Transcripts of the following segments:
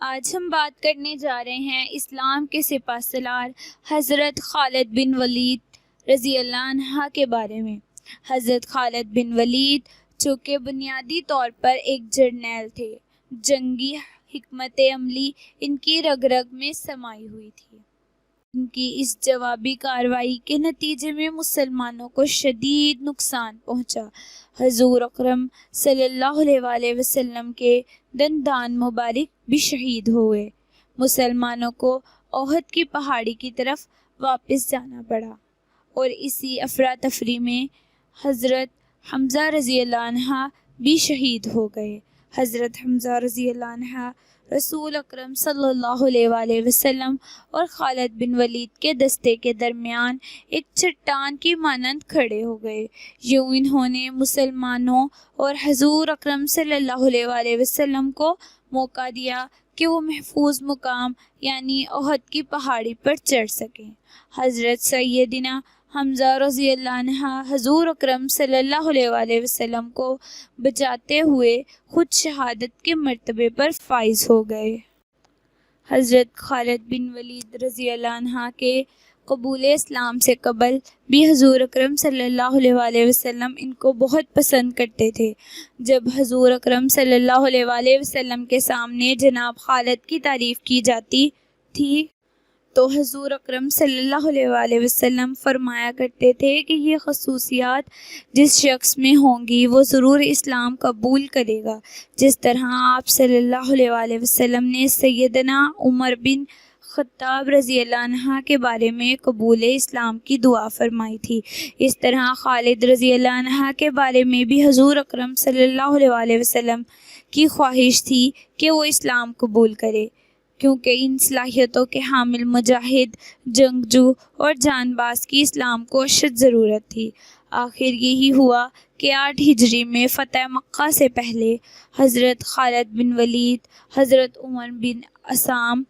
آج ہم بات کرنے جا رہے ہیں اسلام کے سپہ سالار حضرت خالد بن ولید رضی اللہ عنہ کے بارے میں۔ حضرت خالد بن ولید چونکہ بنیادی طور پر ایک جرنیل تھے، جنگی حکمت عملی ان کی رگ رگ میں سمائی ہوئی تھی۔ ان کی اس جوابی کارروائی کے نتیجے میں مسلمانوں کو شدید نقصان پہنچا۔ حضور اکرم صلی اللہ علیہ وآلہ وسلم کے دندان مبارک بھی شہید ہوئے۔ مسلمانوں کو احد کی پہاڑی کی طرف واپس جانا پڑا اور اسی افراتفری میں حضرت حمزہ رضی اللہ عنہ بھی شہید ہو گئے۔ حضرت حمزہ رضی اللہ عنہ رسول اکرم صلی اللہ علیہ وآلہ وسلم اور خالد بن ولید کے دستے کے درمیان ایک چٹان کی مانند کھڑے ہو گئے۔ یوں انہوں نے مسلمانوں اور حضور اکرم صلی اللہ علیہ وآلہ وسلم کو موقع دیا کہ وہ محفوظ مقام یعنی احد کی پہاڑی پر چڑھ سکیں۔ حضرت سیدنا حمزہ رضی اللہ عنہ حضور اکرم صلی اللہ علیہ وآلہ وسلم کو بچاتے ہوئے خود شہادت کے مرتبے پر فائز ہو گئے۔ حضرت خالد بن ولید رضی اللہ عنہ کے قبول اسلام سے قبل بھی حضور اکرم صلی اللہ علیہ وآلہ وسلم ان کو بہت پسند کرتے تھے۔ جب حضور اکرم صلی اللہ علیہ وآلہ وسلم کے سامنے جناب خالد کی تعریف کی جاتی تھی تو حضور اکرم صلی اللہ علیہ وآلہ وسلم فرمایا کرتے تھے کہ یہ خصوصیات جس شخص میں ہوں گی وہ ضرور اسلام قبول کرے گا۔ جس طرح آپ صلی اللہ علیہ وآلہ وسلم نے سیدنا عمر بن خطاب رضی اللہ عنہ کے بارے میں قبول اسلام کی دعا فرمائی تھی، اس طرح خالد رضی اللہ عنہ کے بارے میں بھی حضور اکرم صلی اللہ علیہ وآلہ وسلم کی خواہش تھی کہ وہ اسلام قبول کرے، کیونکہ ان صلاحیتوں کے حامل مجاہد، جنگجو اور جان باز کی اسلام کو اشد ضرورت تھی۔ آخر یہی ہوا کہ 8 ہجری میں فتح مکہ سے پہلے حضرت خالد بن ولید، حضرت عمر بن عثام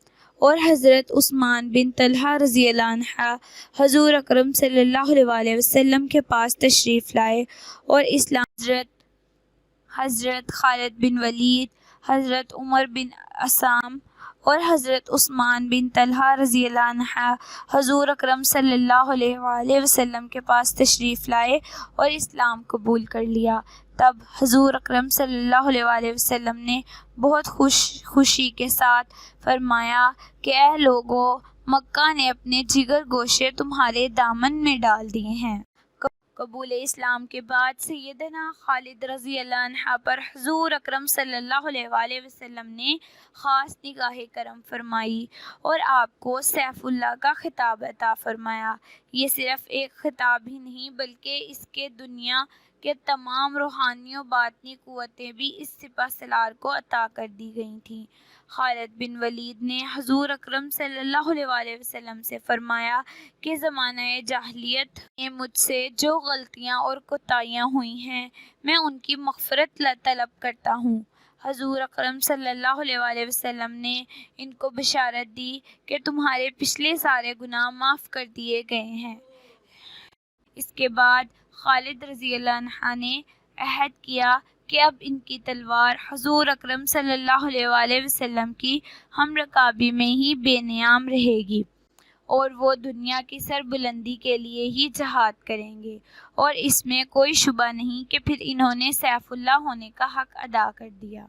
اور حضرت عثمان بن طلحہ رضی اللہ عنہ حضور اکرم صلی اللہ علیہ وآلہ وسلم کے پاس تشریف لائے اور اسلام حضرت خالد بن ولید، حضرت عمر بن عثام اور حضرت عثمان بن طلحہ رضی اللہ عنہ حضور اکرم صلی اللہ علیہ وآلہ وسلم کے پاس تشریف لائے اور اسلام قبول کر لیا۔ تب حضور اکرم صلی اللہ علیہ وآلہ وسلم نے بہت خوشی کے ساتھ فرمایا کہ اے لوگو، مکہ نے اپنے جگر گوشے تمہارے دامن میں ڈال دیے ہیں۔ قبول اسلام کے بعد سیدنا خالد رضی اللہ عنہ پر حضور اکرم صلی اللہ علیہ وآلہ وسلم نے خاص نگاہ کرم فرمائی اور آپ کو سیف اللہ کا خطاب عطا فرمایا۔ یہ صرف ایک خطاب ہی نہیں بلکہ اس کے دنیا کے تمام روحانی و باطنی قوتیں بھی اس سپہ سالار کو عطا کر دی گئی تھیں۔ خالد بن ولید نے حضور اکرم صلی اللہ علیہ وآلہ وسلم سے فرمایا کہ زمانہ جاہلیت میں مجھ سے جو غلطیاں اور کوتاہیاں ہوئی ہیں میں ان کی مغفرت طلب کرتا ہوں۔ حضور اکرم صلی اللہ علیہ وآلہ وسلم نے ان کو بشارت دی کہ تمہارے پچھلے سارے گناہ معاف کر دیے گئے ہیں۔ اس کے بعد خالد رضی اللہ عنہ نے عہد کیا کہ اب ان کی تلوار حضور اکرم صلی اللہ علیہ وآلہ وسلم کی ہم رکابی میں ہی بے نیام رہے گی اور وہ دنیا کی سربلندی کے لیے ہی جہاد کریں گے، اور اس میں کوئی شبہ نہیں کہ پھر انہوں نے سیف اللہ ہونے کا حق ادا کر دیا۔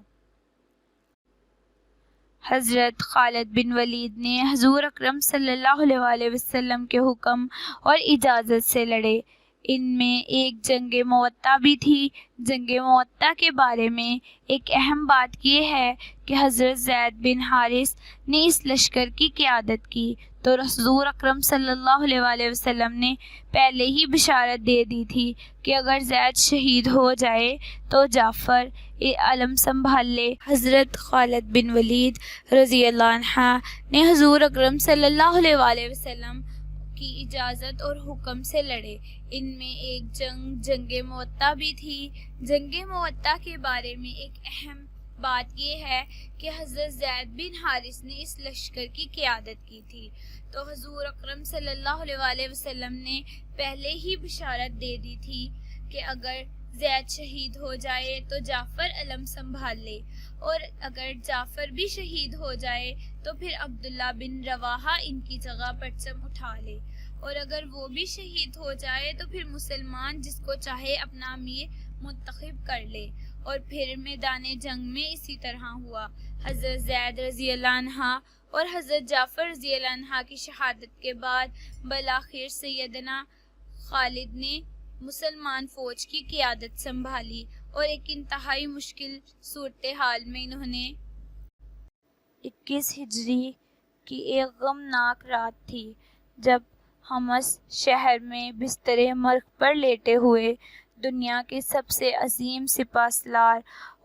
حضرت خالد بن ولید نے حضور اکرم صلی اللہ علیہ وآلہ وسلم کے حکم اور اجازت سے لڑے۔ ان میں ایک جنگ موطا بھی تھی۔ جنگ موطا کے بارے میں ایک اہم بات یہ ہے کہ حضرت زید بن حارث نے اس لشکر کی قیادت کی تو حضور اکرم صلی اللہ علیہ وآلہ وسلم نے پہلے ہی بشارت دے دی تھی کہ اگر زید شہید ہو جائے تو جعفر علم سنبھال لے۔ حضرت خالد بن ولید رضی اللہ عنہ نے حضور اکرم صلی اللہ علیہ وآلہ وسلم کی اجازت اور حکم سے لڑے۔ ان میں ایک جنگ موطا بھی تھی۔ جنگ موطا کے بارے میں ایک اہم بات یہ ہے کہ حضرت زید بن حارث نے اس لشکر کی قیادت کی تھی تو حضور اکرم صلی اللہ علیہ وآلہ وسلم نے پہلے ہی بشارت دے دی تھی کہ اگر زید شہید ہو جائے تو جعفر علم سنبھال لے۔ اور اگر جعفر بھی شہید ہو جائے تو پھر عبداللہ بن رواحہ ان کی جگہ پرچم اٹھا لے، اور اگر وہ بھی شہید ہو جائے تو پھر مسلمان جس کو چاہے اپنا امیر منتخب کر لے۔ اور پھر میدان جنگ میں اسی طرح ہوا۔ حضرت زید رضی اللہ عنہ اور حضرت جعفر رضی اللہ عنہ کی شہادت کے بعد بالآخر سیدنا خالد نے مسلمان فوج کی قیادت سنبھالی، اور ایک انتہائی مشکل صورتحال میں انہوں نے 21 ہجری کی ایک غمناک رات تھی جب حمص شہر میں بستر مرگ پر لیٹے ہوئے دنیا کے سب سے عظیم سپہ سالار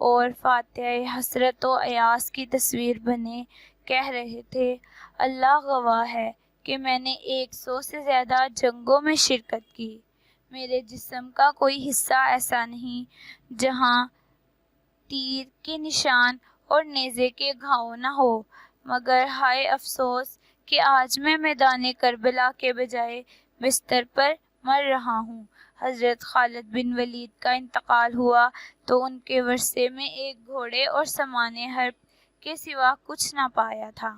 اور فاتح حسرت و ایاس کی تصویر بنے کہہ رہے تھے، اللہ گواہ ہے کہ میں نے 100 سے زیادہ جنگوں میں شرکت کی، میرے جسم کا کوئی حصہ ایسا نہیں جہاں تیر کے نشان اور نیزے کے گھاؤ نہ ہو، مگر ہائے افسوس کہ آج میں میدان کربلا کے بجائے بستر پر مر رہا ہوں۔ حضرت خالد بن ولید کا انتقال ہوا تو ان کے ورثے میں ایک گھوڑے اور سامان حرب کے سوا کچھ نہ پایا تھا۔